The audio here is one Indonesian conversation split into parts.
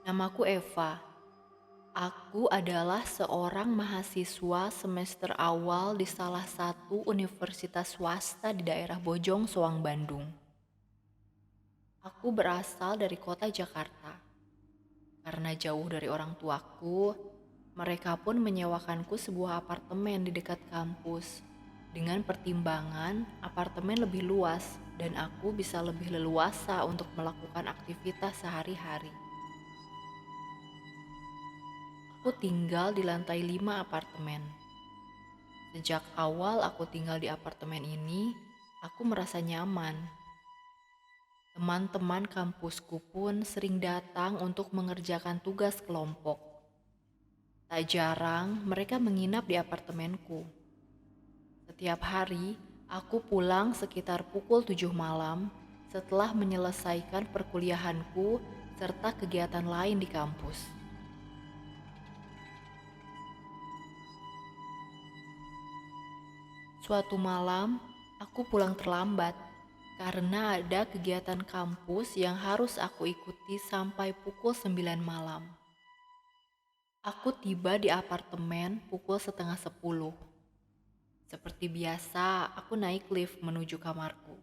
Namaku Eva. Aku adalah seorang mahasiswa semester awal di salah satu universitas swasta di daerah Bojong Soang, Bandung. Aku berasal dari kota Jakarta. Karena jauh dari orang tuaku, mereka pun menyewakanku sebuah apartemen di dekat kampus. Dengan pertimbangan apartemen lebih luas dan aku bisa lebih leluasa untuk melakukan aktivitas sehari-hari. Aku tinggal di lantai 5 apartemen. Sejak awal aku tinggal di apartemen ini, aku merasa nyaman. Teman-teman kampusku pun sering datang untuk mengerjakan tugas kelompok. Tak jarang mereka menginap di apartemenku. Setiap hari, aku pulang sekitar pukul 7 malam setelah menyelesaikan perkuliahanku serta kegiatan lain di kampus. Suatu malam, aku pulang terlambat karena ada kegiatan kampus yang harus aku ikuti sampai pukul 9 malam. Aku tiba di apartemen pukul setengah 10. Seperti biasa, aku naik lift menuju kamarku.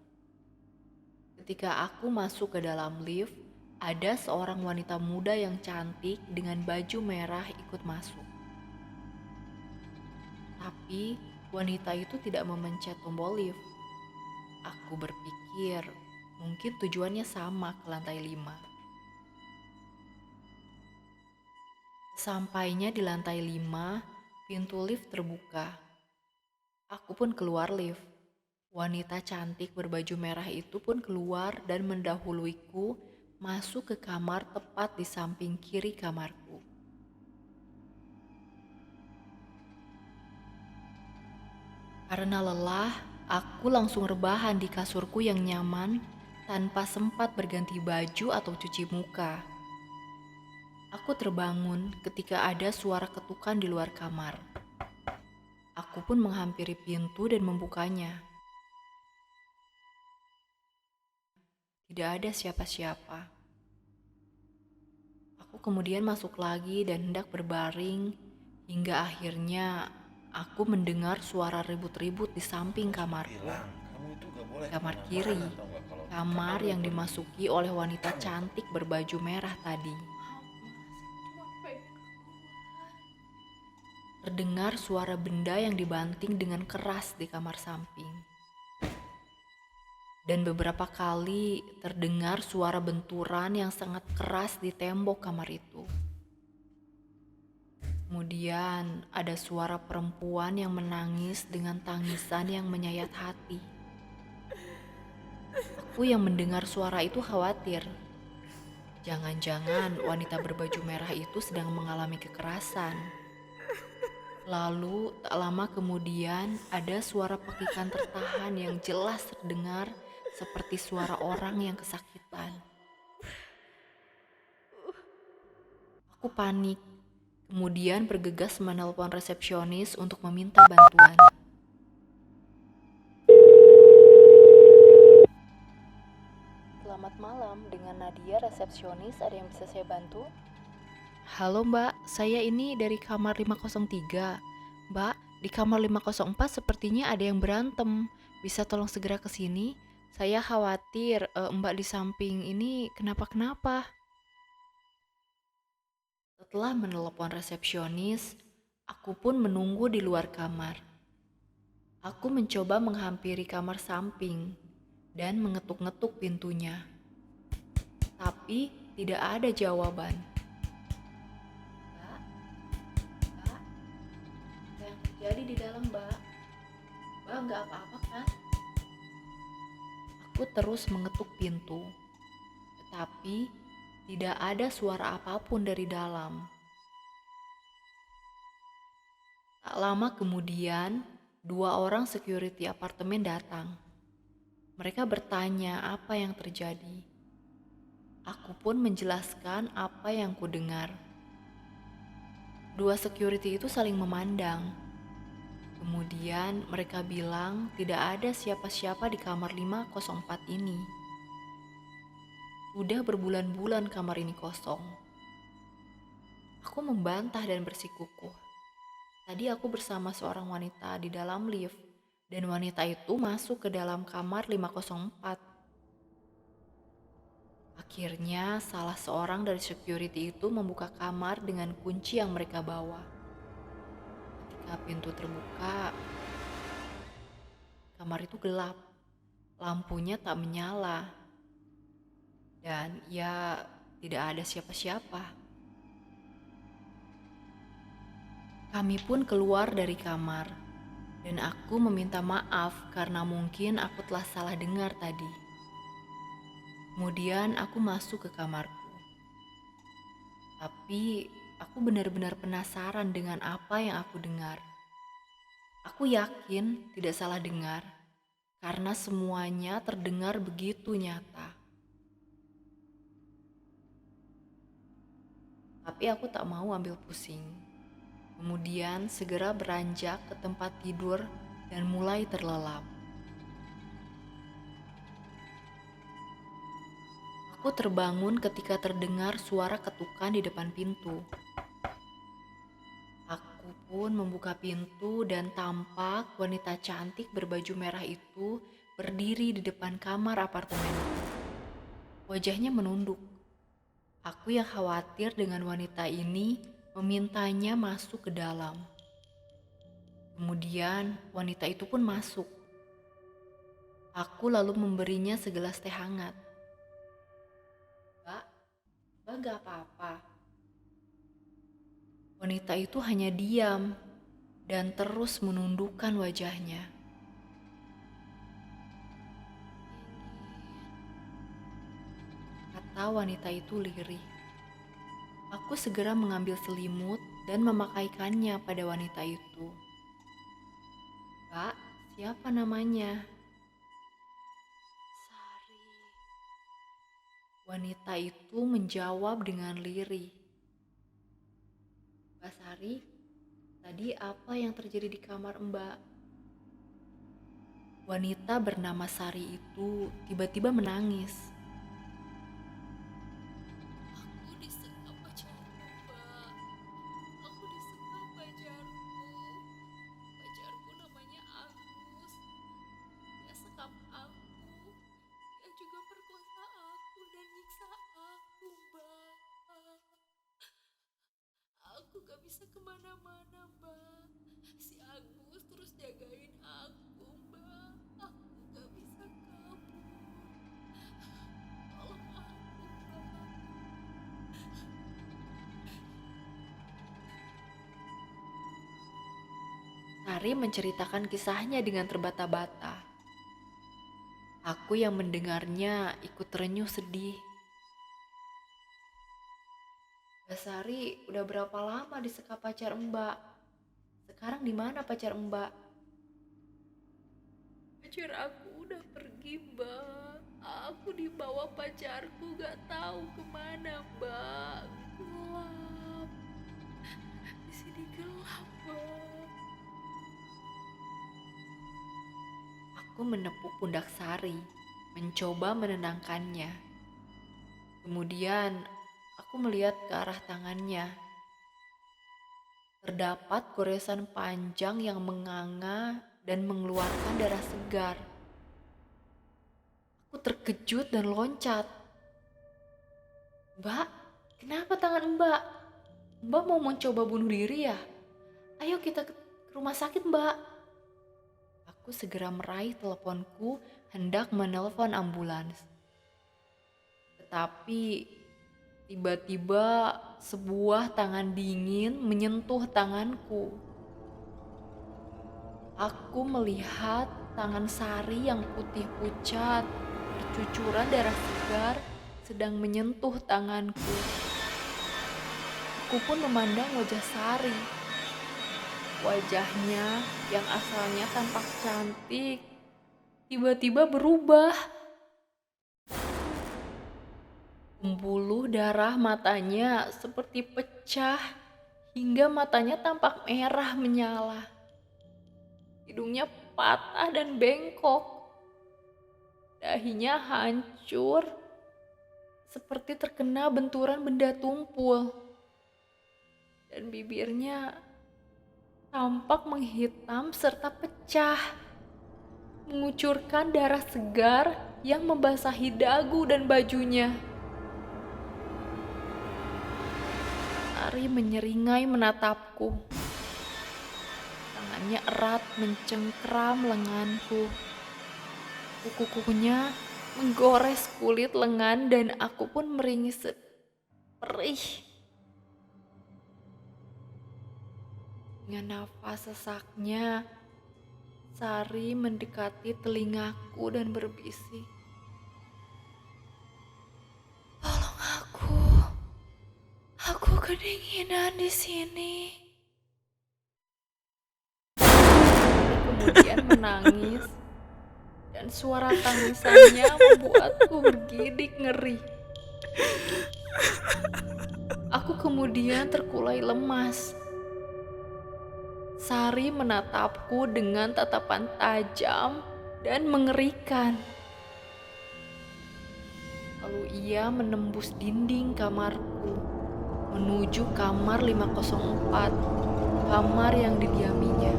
Ketika aku masuk ke dalam lift, ada seorang wanita muda yang cantik dengan baju merah ikut masuk. Tapi wanita itu tidak memencet tombol lift. Aku berpikir mungkin tujuannya sama ke lantai 5. Sampainya di lantai 5, pintu lift terbuka. Aku pun keluar lift. Wanita cantik berbaju merah itu pun keluar dan mendahuluiku masuk ke kamar tepat di samping kiri kamarku. Karena lelah, aku langsung rebahan di kasurku yang nyaman tanpa sempat berganti baju atau cuci muka. Aku terbangun ketika ada suara ketukan di luar kamar. Aku pun menghampiri pintu dan membukanya. Tidak ada siapa-siapa. Aku kemudian masuk lagi dan hendak berbaring hingga akhirnya aku mendengar suara ribut-ribut di samping kamarku. Kamar kiri, kamar yang dimasuki oleh wanita cantik berbaju merah tadi. Terdengar suara benda yang dibanting dengan keras di kamar samping. Dan beberapa kali terdengar suara benturan yang sangat keras di tembok kamar itu. Kemudian ada suara perempuan yang menangis dengan tangisan yang menyayat hati. Aku yang mendengar suara itu khawatir. Jangan-jangan wanita berbaju merah itu sedang mengalami kekerasan. Lalu tak lama kemudian ada suara pekikan tertahan yang jelas terdengar seperti suara orang yang kesakitan. Aku panik, kemudian bergegas menelpon resepsionis untuk meminta bantuan. Selamat malam, dengan Nadia resepsionis, ada yang bisa saya bantu? Halo mbak, saya ini dari kamar 503. Mbak, di kamar 504 sepertinya ada yang berantem. Bisa tolong segera ke sini? Saya khawatir mbak di samping ini kenapa-kenapa. Setelah menelepon resepsionis, aku pun menunggu di luar kamar. Aku mencoba menghampiri kamar samping dan mengetuk-ngetuk pintunya. Tapi tidak ada jawaban. Mbak, mbak, apa yang terjadi di dalam mbak? Mbak nggak apa-apa kan? Aku terus mengetuk pintu, tetapi tidak ada suara apapun dari dalam. Tak lama kemudian, 2 orang security apartemen datang. Mereka bertanya apa yang terjadi. Aku pun menjelaskan apa yang kudengar. 2 security itu saling memandang. Kemudian mereka bilang tidak ada siapa-siapa di kamar 504 ini. Sudah berbulan-bulan kamar ini kosong. Aku membantah dan bersikukuh. Tadi aku bersama seorang wanita di dalam lift, dan wanita itu masuk ke dalam kamar 504. Akhirnya, salah seorang dari security itu membuka kamar dengan kunci yang mereka bawa. Ketika pintu terbuka, kamar itu gelap. Lampunya tak menyala. Dan ya, tidak ada siapa-siapa. Kami pun keluar dari kamar. Dan aku meminta maaf karena mungkin aku telah salah dengar tadi. Kemudian aku masuk ke kamarku. Tapi aku benar-benar penasaran dengan apa yang aku dengar. Aku yakin tidak salah dengar, karena semuanya terdengar begitu nyata. Tapi aku tak mau ambil pusing. Kemudian segera beranjak ke tempat tidur dan mulai terlelap. Aku terbangun ketika terdengar suara ketukan di depan pintu. Aku pun membuka pintu dan tampak wanita cantik berbaju merah itu berdiri di depan kamar apartemenku. Wajahnya menunduk. Aku yang khawatir dengan wanita ini memintanya masuk ke dalam. Kemudian wanita itu pun masuk. Aku lalu memberinya segelas teh hangat. Mbak, mbak gak apa-apa. Wanita itu hanya diam dan terus menundukkan wajahnya. Kata wanita itu lirih. Aku segera mengambil selimut dan memakaikannya pada wanita itu. Mbak, siapa namanya? Sari. Wanita itu menjawab dengan lirih. Mbak Sari, tadi apa yang terjadi di kamar Mbak? Wanita bernama Sari itu tiba-tiba menangis. Aku disekap pacarku, Mbak. Aku disekap pacarku. Pacarku namanya Agus. Dia sekap aku. Dia juga perkosa aku dan nyiksa aku, Mbak. Aku gak bisa kemana-mana, Mbak. Si Agus terus jagain aku, Mbak. Aku gak bisa kabur. Tolong aku, Mbak. Sari menceritakan kisahnya dengan terbata-bata. Aku yang mendengarnya ikut terenyuh sedih. Mbak Sari udah berapa lama disekap pacar Mbak? Sekarang di mana pacar Mbak? Pacar aku udah pergi, Mbak. Aku dibawa pacarku gak tahu kemana, Mbak. Gelap. Di sini gelap, Mbak. Aku menepuk pundak Sari, mencoba menenangkannya. Kemudian aku melihat ke arah tangannya. Terdapat goresan panjang yang menganga dan mengeluarkan darah segar. Aku terkejut dan loncat. Mbak, kenapa tangan Mbak? Mbak mau mencoba bunuh diri ya? Ayo kita ke rumah sakit Mbak. Aku segera meraih teleponku hendak menelpon ambulans. Tetapi tiba-tiba sebuah tangan dingin menyentuh tanganku. Aku melihat tangan Sari yang putih pucat, bercucuran darah segar, sedang menyentuh tanganku. Aku pun memandang wajah Sari. Wajahnya yang asalnya tampak cantik, tiba-tiba berubah. Pembuluh darah matanya seperti pecah, hingga matanya tampak merah menyala. Hidungnya patah dan bengkok. Dahinya hancur, seperti terkena benturan benda tumpul. dan bibirnya tampak menghitam serta pecah, mengucurkan darah segar yang membasahi dagu dan bajunya. Sari menyeringai menatapku. Tangannya erat mencengkram lenganku. Kuku-kukunya menggores kulit lengan dan aku pun meringis perih. Dengan nafas sesaknya, Sari mendekati telingaku dan berbisik. "Tolong aku kedinginan di sini." Kemudian menangis, dan suara tangisannya membuatku bergidik ngeri. Aku kemudian terkulai lemas. Sari menatapku dengan tatapan tajam dan mengerikan. Lalu ia menembus dinding kamarku menuju kamar 504, kamar yang didiaminya.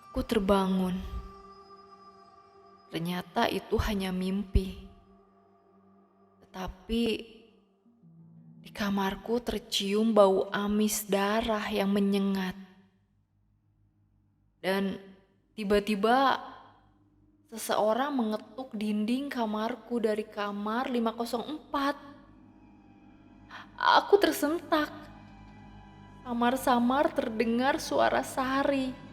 Aku terbangun. Ternyata itu hanya mimpi. Tetapi di kamarku tercium bau amis darah yang menyengat. Dan tiba-tiba seseorang mengetuk dinding kamarku dari kamar 504. Aku tersentak. Samar-samar terdengar suara Sari.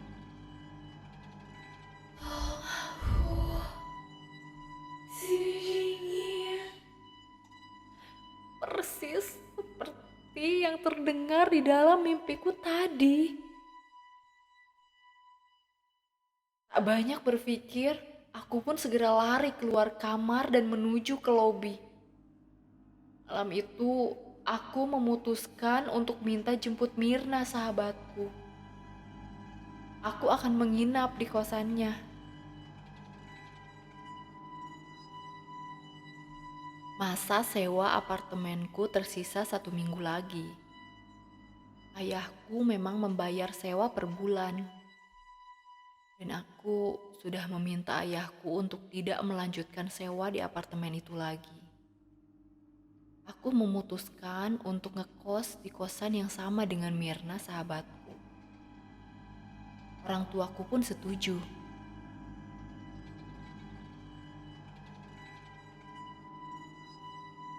Persis seperti yang terdengar di dalam mimpiku tadi. Tak banyak berpikir, aku pun segera lari keluar kamar dan menuju ke lobi. Malam itu, aku memutuskan untuk minta jemput Mirna, sahabatku. Aku akan menginap di kosannya. Masa sewa apartemenku tersisa 1 minggu lagi. Ayahku memang membayar sewa per bulan. Dan aku sudah meminta ayahku untuk tidak melanjutkan sewa di apartemen itu lagi. Aku memutuskan untuk ngekos di kosan yang sama dengan Mirna, sahabatku. Orang tuaku pun setuju.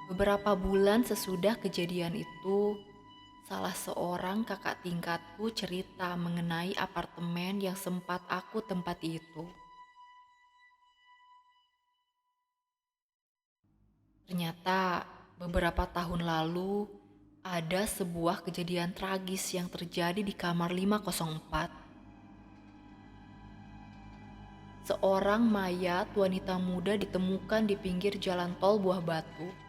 Beberapa bulan sesudah kejadian itu, salah seorang kakak tingkatku cerita mengenai apartemen yang sempat aku tempati itu. Ternyata beberapa tahun lalu ada sebuah kejadian tragis yang terjadi di kamar 504. Seorang mayat wanita muda ditemukan di pinggir jalan tol Buah Batu.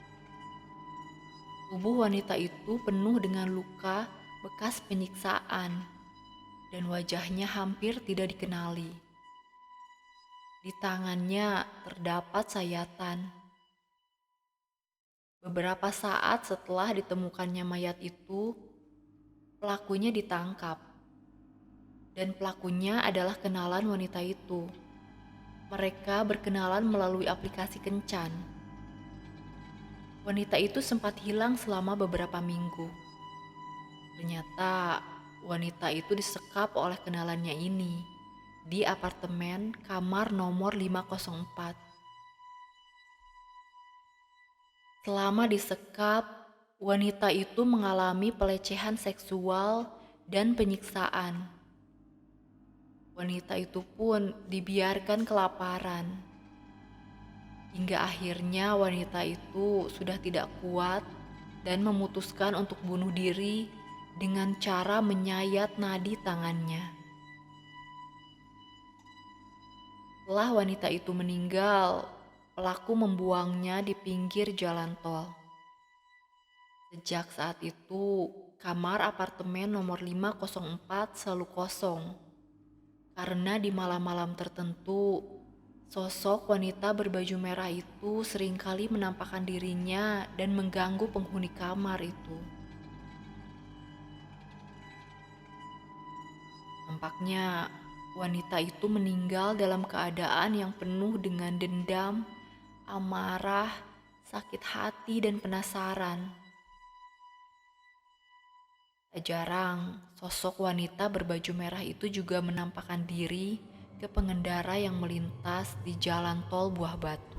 Tubuh wanita itu penuh dengan luka bekas penyiksaan dan wajahnya hampir tidak dikenali. Di tangannya terdapat sayatan. Beberapa saat setelah ditemukannya mayat itu, pelakunya ditangkap. Dan pelakunya adalah kenalan wanita itu. Mereka berkenalan melalui aplikasi kencan. Wanita itu sempat hilang selama beberapa minggu. Ternyata wanita itu disekap oleh kenalannya ini di apartemen kamar nomor 504. Selama disekap, wanita itu mengalami pelecehan seksual dan penyiksaan. Wanita itu pun dibiarkan kelaparan. Hingga akhirnya wanita itu sudah tidak kuat dan memutuskan untuk bunuh diri dengan cara menyayat nadi tangannya. Setelah wanita itu meninggal, pelaku membuangnya di pinggir jalan tol. Sejak saat itu, kamar apartemen nomor 504 selalu kosong. Karena di malam-malam tertentu, Sosok wanita berbaju merah itu seringkali menampakkan dirinya dan mengganggu penghuni kamar itu. Nampaknya wanita itu meninggal dalam keadaan yang penuh dengan dendam, amarah, sakit hati, dan penasaran. Tak jarang, sosok wanita berbaju merah itu juga menampakkan diri ke pengendara yang melintas di jalan tol Buah Batu.